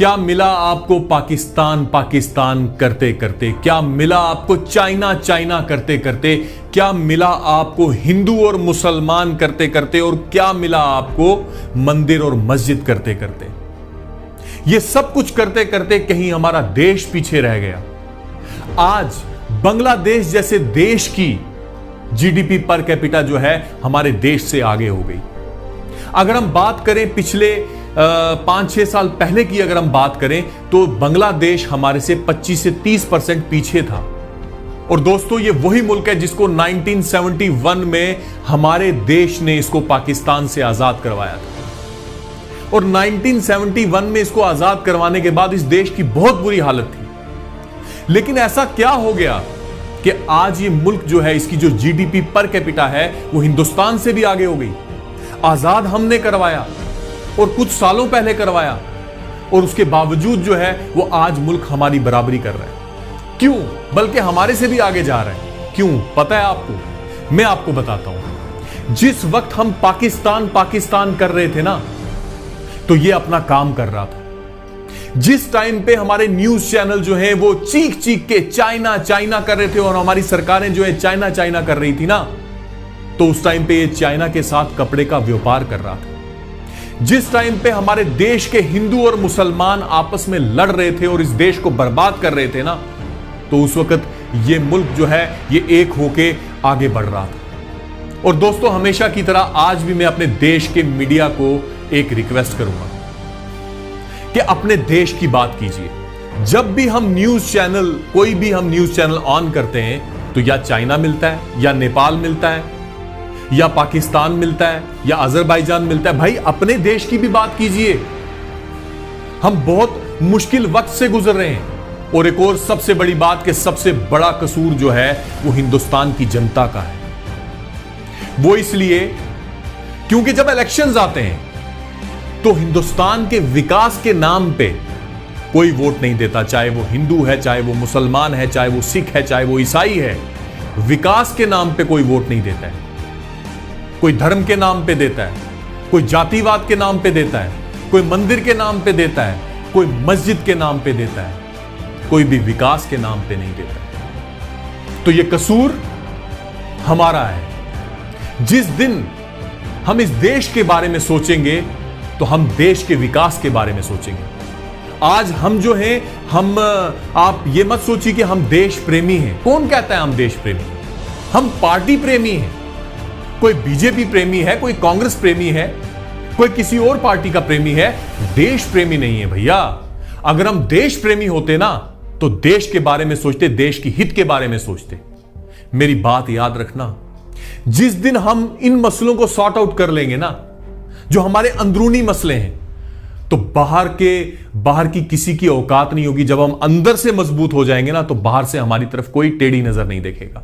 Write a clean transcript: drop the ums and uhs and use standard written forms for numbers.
क्या मिला आपको पाकिस्तान पाकिस्तान करते करते? क्या मिला आपको चाइना चाइना करते करते? क्या मिला आपको हिंदू और मुसलमान करते करते? और क्या मिला आपको मंदिर और मस्जिद करते करते? यह सब कुछ करते करते कहीं हमारा देश पीछे रह गया। आज बांग्लादेश जैसे देश की जीडीपी पर कैपिटा जो है हमारे देश से आगे हो गई। अगर हम बात करें पिछले 5-6 साल पहले की, अगर हम बात करें तो बांग्लादेश हमारे से 25 से 30% पीछे था। और दोस्तों, ये वही मुल्क है जिसको 1971 में हमारे देश ने इसको पाकिस्तान से आजाद करवाया था। और 1971 में इसको आजाद करवाने के बाद इस देश की बहुत बुरी हालत थी। लेकिन ऐसा क्या हो गया कि आज ये मुल्क जो है, इसकी जो जीडीपी पर कैपिटा है वो हिंदुस्तान से भी आगे हो गई। आजाद हमने करवाया और कुछ सालों पहले करवाया, और उसके बावजूद जो है वो आज मुल्क हमारी बराबरी कर रहा है। क्यों? बल्कि हमारे से भी आगे जा रहा है। क्यों पता है आपको? मैं आपको बताता हूं। जिस वक्त हम पाकिस्तान पाकिस्तान कर रहे थे ना, तो ये अपना काम कर रहा था। जिस टाइम पे हमारे न्यूज चैनल जो है वो चीख चीख के चाइना चाइना कर रहे थे और हमारी सरकारें जो है चाइना चाइना कर रही थी ना, तो उस टाइम पे ये चाइना के साथ कपड़े का व्यापार कर रहा था। जिस टाइम पे हमारे देश के हिंदू और मुसलमान आपस में लड़ रहे थे और इस देश को बर्बाद कर रहे थे ना, तो उस वक्त ये मुल्क जो है ये एक होके आगे बढ़ रहा था। और दोस्तों, हमेशा की तरह आज भी मैं अपने देश के मीडिया को एक रिक्वेस्ट करूंगा कि अपने देश की बात कीजिए। जब भी हम न्यूज चैनल, कोई भी हम न्यूज चैनल ऑन करते हैं तो या चाइना मिलता है, या नेपाल मिलता है, या पाकिस्तान मिलता है, या अजरबैजान मिलता है। भाई, अपने देश की भी बात कीजिए। हम बहुत मुश्किल वक्त से गुजर रहे हैं। और एक और सबसे बड़ी बात कि सबसे बड़ा कसूर जो है वो हिंदुस्तान की जनता का है। वो इसलिए क्योंकि जब इलेक्शंस आते हैं तो हिंदुस्तान के विकास के नाम पे कोई वोट नहीं देता, चाहे वो हिंदू है, चाहे वो मुसलमान है, चाहे वो सिख है, चाहे वो ईसाई है। विकास के नाम पे कोई वोट नहीं देता है। कोई धर्म के नाम पे देता है, कोई जातिवाद के नाम पे देता है, कोई मंदिर के नाम पे देता है, कोई मस्जिद के नाम पे देता है, कोई भी विकास के नाम पे नहीं देता है। तो ये कसूर हमारा है। जिस दिन हम इस देश के बारे में सोचेंगे तो हम देश के विकास के बारे में सोचेंगे। आज हम जो हैं, आप ये मत सोचिए कि हम देश प्रेमी हैं। कौन कहता है हम देश प्रेमी? हम पार्टी प्रेमी हैं। कोई बीजेपी प्रेमी है, कोई कांग्रेस प्रेमी है, कोई किसी और पार्टी का प्रेमी है, देश प्रेमी नहीं है भैया। अगर हम देश प्रेमी होते ना तो देश के बारे में सोचते, देश की हित के बारे में सोचते। मेरी बात याद रखना, जिस दिन हम इन मसलों को सॉर्ट आउट कर लेंगे ना, जो हमारे अंदरूनी मसले हैं, तो बाहर की किसी की औकात नहीं होगी। जब हम अंदर से मजबूत हो जाएंगे ना, तो बाहर से हमारी तरफ कोई टेढ़ी नजर नहीं देखेगा।